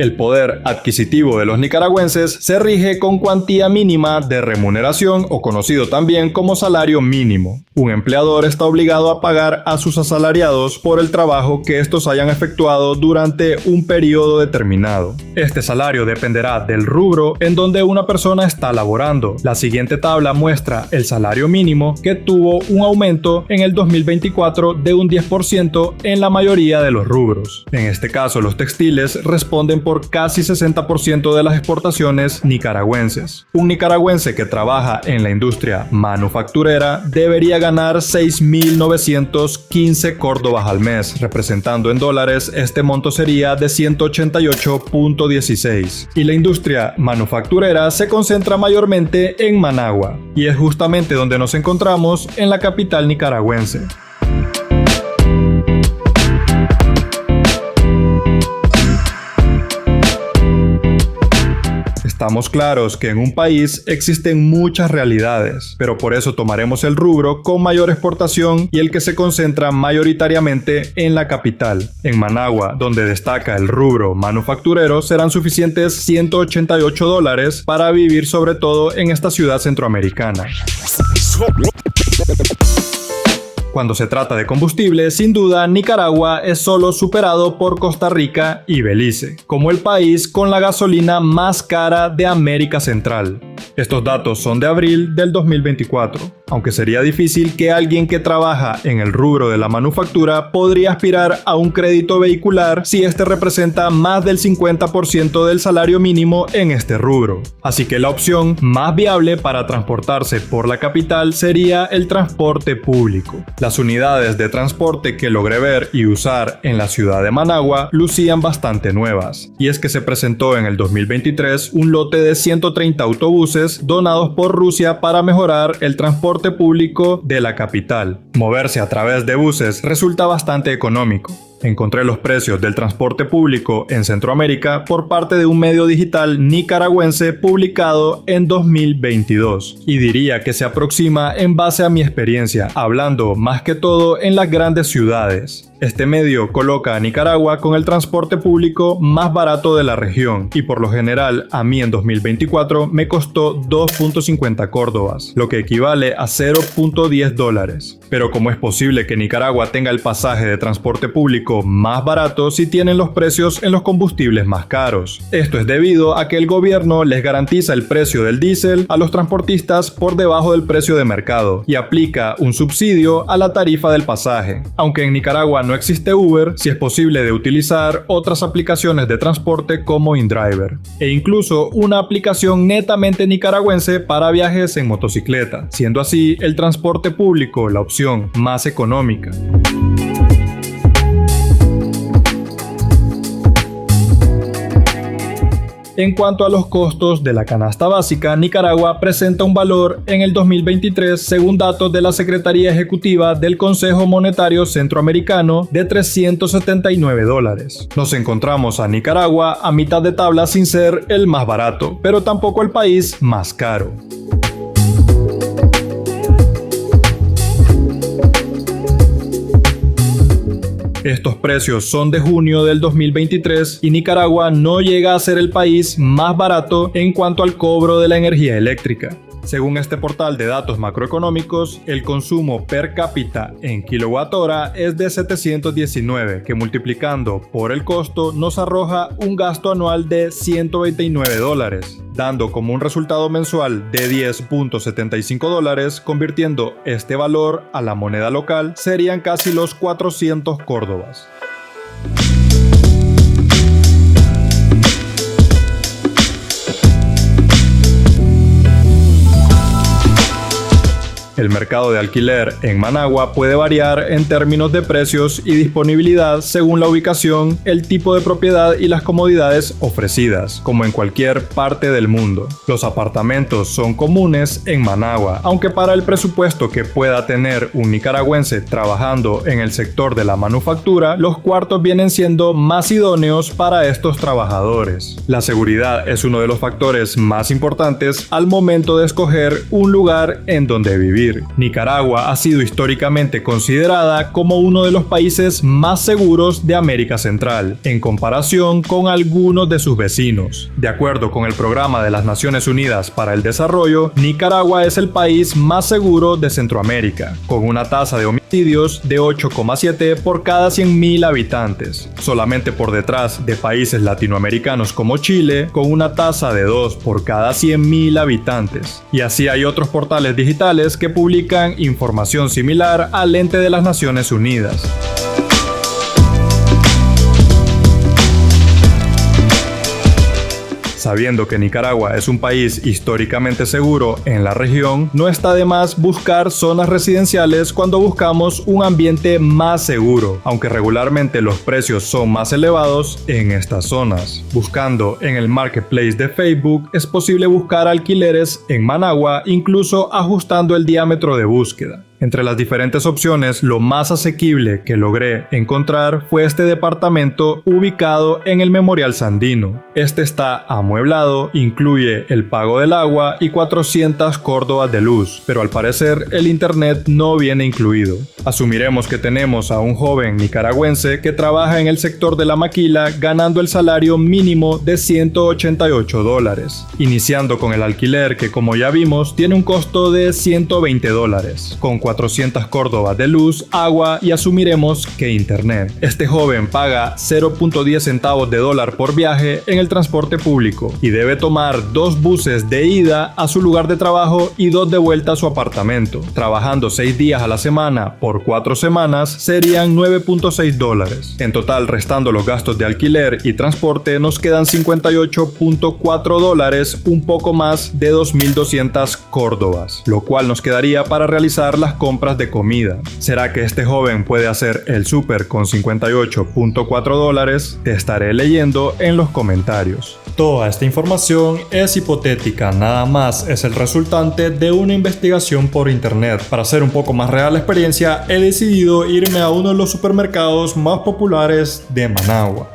El poder adquisitivo de los nicaragüenses se rige con cuantía mínima de remuneración o conocido también como salario mínimo. Un empleador está obligado a pagar a sus asalariados por el trabajo que estos hayan efectuado durante un periodo determinado. Este salario dependerá del rubro en donde una persona está laborando. La siguiente tabla muestra el salario mínimo que tuvo un aumento en el 2024 de un 10% en la mayoría de los rubros. En este caso, los textiles responden por casi 60% de las exportaciones nicaragüenses. Un nicaragüense que trabaja en la industria manufacturera debería ganar 6.915 córdobas al mes, representando en dólares este monto sería de 188.16. Y la industria manufacturera se concentra mayormente en Managua, y es justamente donde nos encontramos en la capital nicaragüense. Estamos claros que en un país existen muchas realidades, pero por eso tomaremos el rubro con mayor exportación y el que se concentra mayoritariamente en la capital. En Managua, donde destaca el rubro manufacturero, serán suficientes $188 para vivir, sobre todo en esta ciudad centroamericana. Cuando se trata de combustible, sin duda, Nicaragua es solo superado por Costa Rica y Belice, como el país con la gasolina más cara de América Central. Estos datos son de abril del 2024, aunque sería difícil que alguien que trabaja en el rubro de la manufactura podría aspirar a un crédito vehicular si este representa más del 50% del salario mínimo en este rubro. Así que la opción más viable para transportarse por la capital sería el transporte público. Las unidades de transporte que logré ver y usar en la ciudad de Managua lucían bastante nuevas, y es que se presentó en el 2023 un lote de 130 autobuses donados por Rusia para mejorar el transporte público de la capital. Moverse a través de buses resulta bastante económico. Encontré los precios del transporte público en Centroamérica por parte de un medio digital nicaragüense publicado en 2022, y diría que se aproxima en base a mi experiencia, hablando más que todo en las grandes ciudades. Este medio coloca a Nicaragua con el transporte público más barato de la región, y por lo general a mí en 2024 me costó 2.50 córdobas, lo que equivale a $0.10. Pero ¿cómo es posible que Nicaragua tenga el pasaje de transporte público más barato si tienen los precios en los combustibles más caros? Esto es debido a que el gobierno les garantiza el precio del diésel a los transportistas por debajo del precio de mercado y aplica un subsidio a la tarifa del pasaje. Aunque en Nicaragua no existe Uber, sí es posible de utilizar otras aplicaciones de transporte como InDriver, e incluso una aplicación netamente nicaragüense para viajes en motocicleta, siendo así el transporte público la opción más económica. En cuanto a los costos de la canasta básica, Nicaragua presenta un valor en el 2023, según datos de la Secretaría Ejecutiva del Consejo Monetario Centroamericano, de $379. Nos encontramos a Nicaragua a mitad de tabla sin ser el más barato, pero tampoco el país más caro. Estos precios son de junio del 2023 y Nicaragua no llega a ser el país más barato en cuanto al cobro de la energía eléctrica. Según este portal de datos macroeconómicos, el consumo per cápita en kilowatt-hora es de 719, que multiplicando por el costo nos arroja un gasto anual de $129, dando como un resultado mensual de $10.75, convirtiendo este valor a la moneda local, serían casi los 400 córdobas. El mercado de alquiler en Managua puede variar en términos de precios y disponibilidad según la ubicación, el tipo de propiedad y las comodidades ofrecidas, como en cualquier parte del mundo. Los apartamentos son comunes en Managua, aunque para el presupuesto que pueda tener un nicaragüense trabajando en el sector de la manufactura, los cuartos vienen siendo más idóneos para estos trabajadores. La seguridad es uno de los factores más importantes al momento de escoger un lugar en donde vivir. vivir. Nicaragua ha sido históricamente considerada como uno de los países más seguros de América Central, en comparación con algunos de sus vecinos. De acuerdo con el Programa de las Naciones Unidas para el Desarrollo, Nicaragua es el país más seguro de Centroamérica, con una tasa de homicidios de 8,7 por cada 100.000 habitantes, solamente por detrás de países latinoamericanos como Chile, con una tasa de 2 por cada 100.000 habitantes. Y así hay otros portales digitales que publican información similar al ente de las Naciones Unidas. Sabiendo que Nicaragua es un país históricamente seguro en la región, no está de más buscar zonas residenciales cuando buscamos un ambiente más seguro, aunque regularmente los precios son más elevados en estas zonas. Buscando en el marketplace de Facebook es posible buscar alquileres en Managua, incluso ajustando el diámetro de búsqueda. Entre las diferentes opciones, lo más asequible que logré encontrar fue este departamento ubicado en el Memorial Sandino. Este está amueblado, incluye el pago del agua y 400 córdobas de luz, pero al parecer el internet no viene incluido. Asumiremos que tenemos a un joven nicaragüense que trabaja en el sector de la maquila ganando el salario mínimo de $188, iniciando con el alquiler que, como ya vimos, tiene un costo de $120, con 400 córdobas de luz, agua y asumiremos que internet. Este joven paga 0.10 centavos de dólar por viaje en el transporte público y debe tomar 2 buses de ida a su lugar de trabajo y 2 de vuelta a su apartamento. Trabajando 6 días a la semana por 4 semanas serían $9.6. En total, restando los gastos de alquiler y transporte, nos quedan $58.4, un poco más de 2.200 córdobas, lo cual nos quedaría para realizar las compras de comida. ¿Será que este joven puede hacer el súper con $58.4? Te estaré leyendo en los comentarios. Toda esta información es hipotética, nada más es el resultante de una investigación por internet. Para hacer un poco más real la experiencia, he decidido irme a uno de los supermercados más populares de Managua.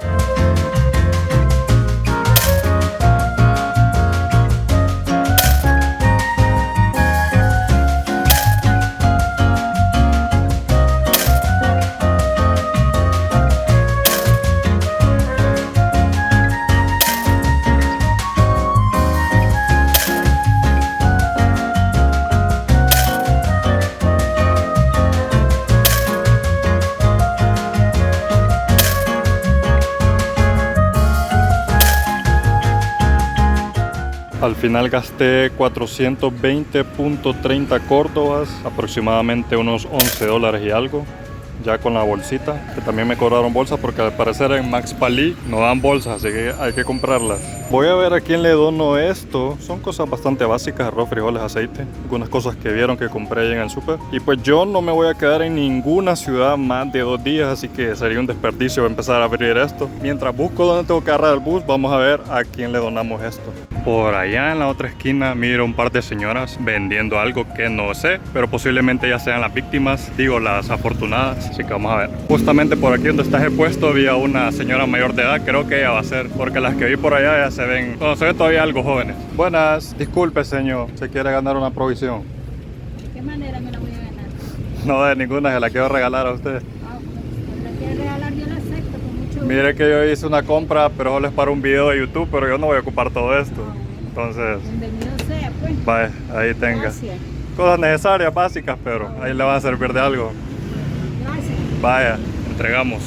Al final gasté 420.30 córdobas, aproximadamente unos $11 y algo, ya con la bolsita, que también me cobraron bolsa porque al parecer en Max Palí no dan bolsas, así que hay que comprarlas. Voy a ver a quién le dono esto. Son cosas bastante básicas: arroz, frijoles, aceite, algunas cosas que vieron que compré ahí en el súper. Y pues yo no me voy a quedar en ninguna ciudad más de 2 días, así que sería un desperdicio empezar a abrir esto. Mientras busco dónde tengo que agarrar el bus, vamos a ver a quién le donamos esto. Por allá en la otra esquina miro un par de señoras vendiendo algo que no sé, pero posiblemente ya sean las víctimas, digo las afortunadas, así que vamos a ver. Justamente por aquí donde está el puesto había una señora mayor de edad, creo que ella va a ser, porque las que vi por allá ya se ven, bueno, se ven todavía algo jóvenes. Buenas, disculpe señor, ¿se quiere ganar una provisión? ¿De qué manera me la voy a ganar? No, de ninguna, se la quiero regalar a usted. Pues la quiere regalar, yo la acepto con mucho gusto. Mire que yo hice una compra, pero solo es para un video de YouTube, pero yo no voy a ocupar todo esto. Entonces, Bienvenido sea, pues. vaya, ahí tenga. Gracias. Cosas necesarias, básicas, pero ahí le van a servir de algo. Gracias. Vaya, entregamos,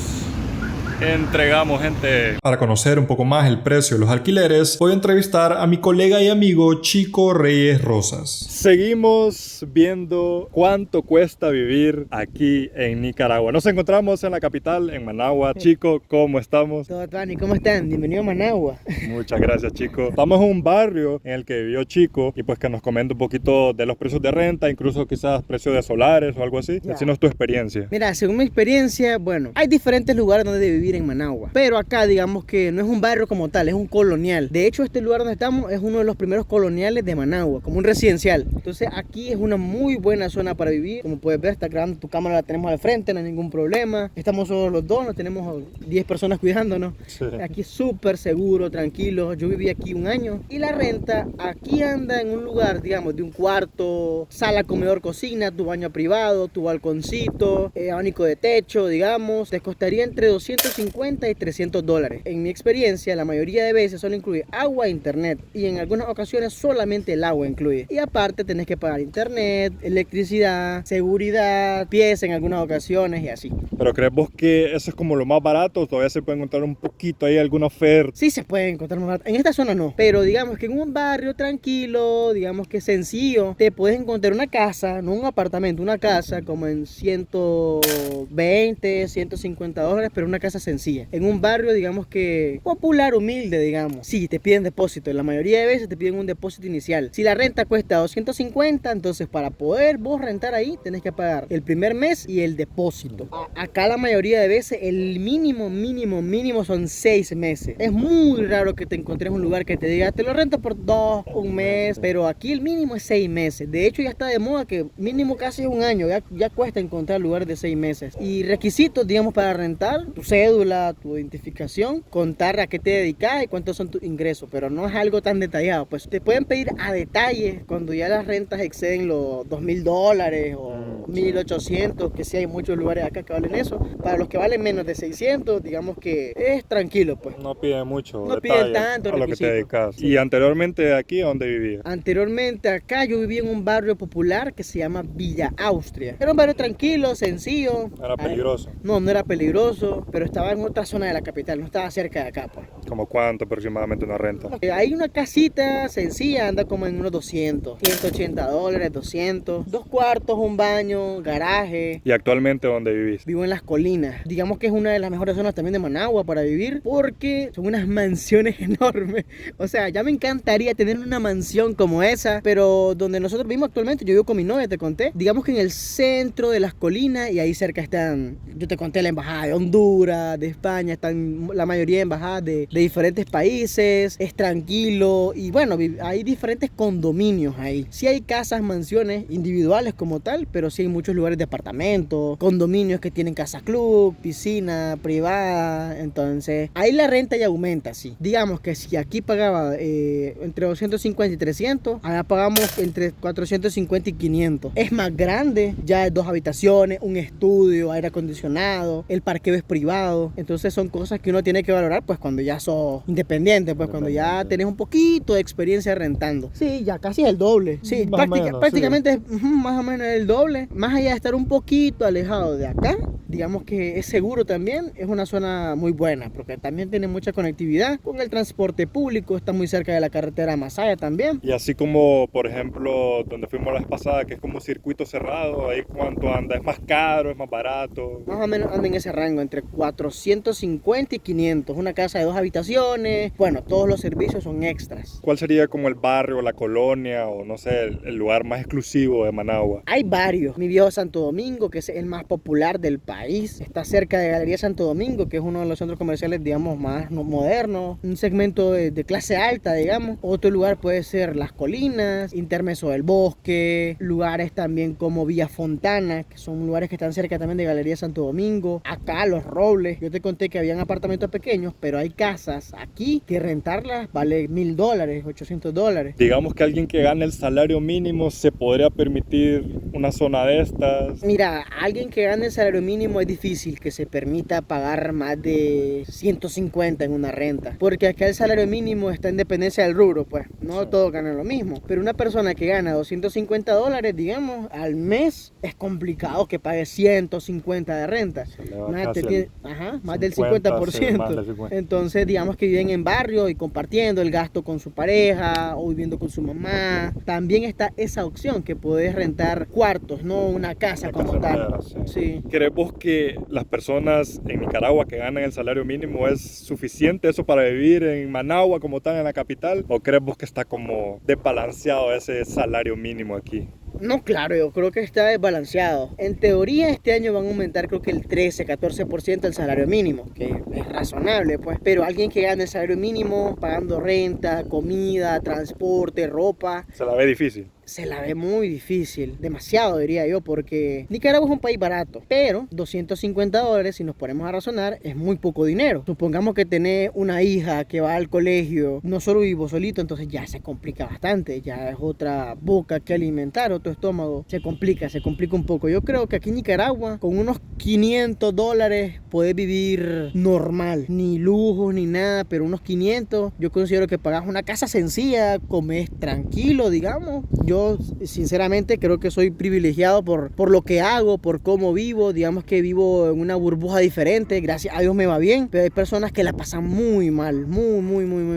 gente. Para conocer un poco más el precio de los alquileres, voy a entrevistar a mi colega y amigo Chico Reyes Rosas. Seguimos viendo cuánto cuesta vivir aquí en Nicaragua. Nos encontramos en la capital, en Managua. Chico, ¿cómo estamos? Todo Tani, ¿cómo están? Bienvenido a Managua. Muchas gracias, Chico. Estamos en un barrio en el que vivió Chico y pues que nos comente un poquito de los precios de renta, incluso quizás precios de solares o algo así. Ya. Decinos tu experiencia. Mira, según mi experiencia, bueno, hay diferentes lugares donde vivir vivir en Managua. Pero acá digamos que no es un barrio como tal, es un colonial. De hecho, este lugar donde estamos es uno de los primeros coloniales de Managua, como un residencial. Entonces aquí es una muy buena zona para vivir. Como puedes ver, está grabando tu cámara, la tenemos al frente, no hay ningún problema. Estamos solo los dos, no tenemos 10 personas cuidándonos. Sí. Aquí es súper seguro, tranquilo. Yo viví aquí un año y la renta aquí anda en un lugar, digamos, de un cuarto, sala, comedor, cocina, tu baño privado, tu balconcito, abanico de techo, digamos, te costaría entre 250 y 300 dólares. En mi experiencia, la mayoría de veces solo incluye agua e internet y en algunas ocasiones solamente el agua incluye. Y aparte tenés que pagar internet, electricidad, seguridad, pies en algunas ocasiones y así. ¿Pero crees vos que eso es como lo más barato o todavía se puede encontrar un poquito ahí alguna oferta? Sí se puede encontrar más barato. En esta zona no, pero digamos que en un barrio tranquilo, digamos que sencillo, te puedes encontrar una casa, no un apartamento, una casa como en 120, 150 dólares, pero una casa sencilla. En un barrio, digamos que popular, humilde, digamos. Sí, te piden depósito. La mayoría de veces te piden un depósito inicial. Si la renta cuesta 250, entonces para poder vos rentar ahí, tenés que pagar el primer mes y el depósito. Acá la mayoría de veces el mínimo son 6 meses. Es muy raro que te encontres un lugar que te diga, te lo rento por 2, un mes, pero aquí el mínimo es 6 meses. De hecho ya está de moda que mínimo casi es un año, ya cuesta encontrar lugares de 6 meses. Y requisitos, digamos, para rentar, tu cédula, tu identificación, contar a qué te dedicas y cuántos son tus ingresos, pero no es algo tan detallado. Pues te pueden pedir a detalle cuando ya las rentas exceden los $2,000 o 1,800, que sí hay muchos lugares acá que valen eso. Para los que valen menos de 600, digamos que es tranquilo, pues. No piden mucho, no piden tanto a lo que te dedicas. Sí. ¿Y anteriormente aquí a dónde vivías? Anteriormente acá yo vivía en un barrio popular que se llama Villa Austria. Era un barrio tranquilo, sencillo. ¿Era peligroso? No era peligroso, pero estaba en otra zona de la capital, no estaba cerca de acá, pues. ¿Como cuánto aproximadamente una renta? Hay una casita sencilla, anda como en unos 200, 180 dólares, 200. 2 cuartos, un baño, garaje. ¿Y actualmente dónde vivís? Vivo en Las Colinas. Digamos que es una de las mejores zonas también de Managua para vivir porque son unas mansiones enormes. O sea, ya me encantaría tener una mansión como esa, pero donde nosotros vivimos actualmente, yo vivo con mi novia, te conté. Digamos que en el centro de Las Colinas y ahí cerca están, yo te conté la embajada de Honduras, de España, están la mayoría de embajadas de diferentes países, es tranquilo y bueno, hay diferentes condominios ahí. Sí hay casas, mansiones individuales como tal, pero sí hay muchos lugares de apartamentos, condominios que tienen casa club, piscina privada, entonces ahí la renta ya aumenta, sí. Digamos que si aquí pagaba entre 250 y 300, allá pagamos entre 450 y 500. Es más grande, ya es 2 habitaciones, un estudio, aire acondicionado, el parqueo es privado, entonces son cosas que uno tiene que valorar pues cuando ya sos independiente, pues cuando ya tenés un poquito de experiencia rentando. Sí, ya casi es el doble. Sí, prácticamente sí. Es más o menos el doble. Más allá de estar un poquito alejado de acá, digamos que es seguro también, es una zona muy buena porque también tiene mucha conectividad con el transporte público, está muy cerca de la carretera Masaya también. Y así como, por ejemplo, donde fuimos la vez pasada, que es como un circuito cerrado, ahí cuánto anda, ¿es más caro, es más barato? Más o menos anda en ese rango, entre 450 y 500, una casa de 2 habitaciones, bueno, todos los servicios son extras. ¿Cuál sería como el barrio, la colonia o no sé, el lugar más exclusivo de Managua? Hay varios. Mi viejo Santo Domingo, que es el más popular del país, está cerca de Galería Santo Domingo, que es uno de los centros comerciales, digamos, más modernos, un segmento de clase alta, digamos. Otro lugar puede ser Las Colinas, Intermeso del Bosque, lugares también como Villa Fontana, que son lugares que están cerca también de Galería Santo Domingo. Acá Los Robles, yo te conté que habían apartamentos pequeños, pero hay casas aquí que rentarlas vale $1,000, 800 dólares. Digamos que alguien que gane el salario mínimo se podría permitir una zona de estas. Mira, alguien que gane el salario mínimo es difícil que se permita pagar más de 150 en una renta, porque acá el salario mínimo está en dependencia del rubro, pues no sí. Todos ganan lo mismo, pero una persona que gana 250 dólares, digamos, al mes, es complicado que pague 150 de renta. Más del 50%. Sí, más del 50%. Entonces, digamos que viven en barrio y compartiendo el gasto con su pareja o viviendo con su mamá. También está esa opción que podés rentar cuartos, no una casa como tal. Sí. ¿Crees vos que las personas en Nicaragua que ganan el salario mínimo es suficiente eso para vivir en Managua como tal, en la capital? ¿O crees vos que está como desbalanceado ese salario mínimo aquí? No, claro, yo creo que está desbalanceado. En teoría este año van a aumentar creo que el 13-14% el salario mínimo, que es razonable pues, pero alguien que gane el salario mínimo pagando renta, comida, transporte, ropa, Se la ve difícil. se la ve muy difícil, demasiado diría yo, porque Nicaragua es un país barato, pero $250, si nos ponemos a razonar, es muy poco dinero. Supongamos que tenés una hija que va al colegio, no solo vivo solito, entonces ya se complica bastante, ya es otra boca que alimentar, otro estómago, se complica un poco. Yo creo que aquí en Nicaragua, con unos $500 puedes vivir normal, ni lujos ni nada, pero unos 500, yo considero que pagas una casa sencilla, comes tranquilo, digamos. Yo sinceramente creo que soy privilegiado por lo que hago, por cómo vivo. Digamos que vivo en una burbuja diferente, gracias a Dios me va bien, pero hay personas que la pasan muy mal, muy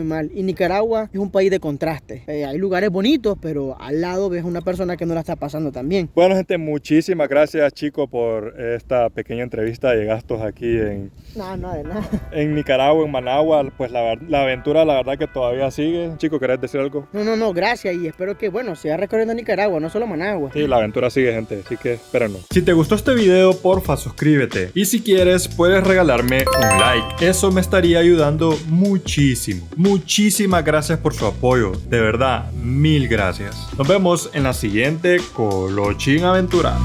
mal. Y Nicaragua es un país de contraste. Hay lugares bonitos, pero al lado ves una persona que no la está pasando tan bien. Bueno, gente, muchísimas gracias, chicos, por esta pequeña entrevista de gastos aquí en No, de nada. en Nicaragua, en Managua. Pues la aventura, la verdad que todavía sigue. Chico, ¿querés decir algo? No, gracias, y espero que, bueno, siga recorriendo Nicaragua, no solo Managua. Sí, la aventura sigue, gente, así que espérenos. Si te gustó este video, porfa suscríbete. Y si quieres, puedes regalarme un like. Eso me estaría ayudando muchísimo. Muchísimas gracias por su apoyo. De verdad, mil gracias. Nos vemos en la siguiente Colochín Aventura.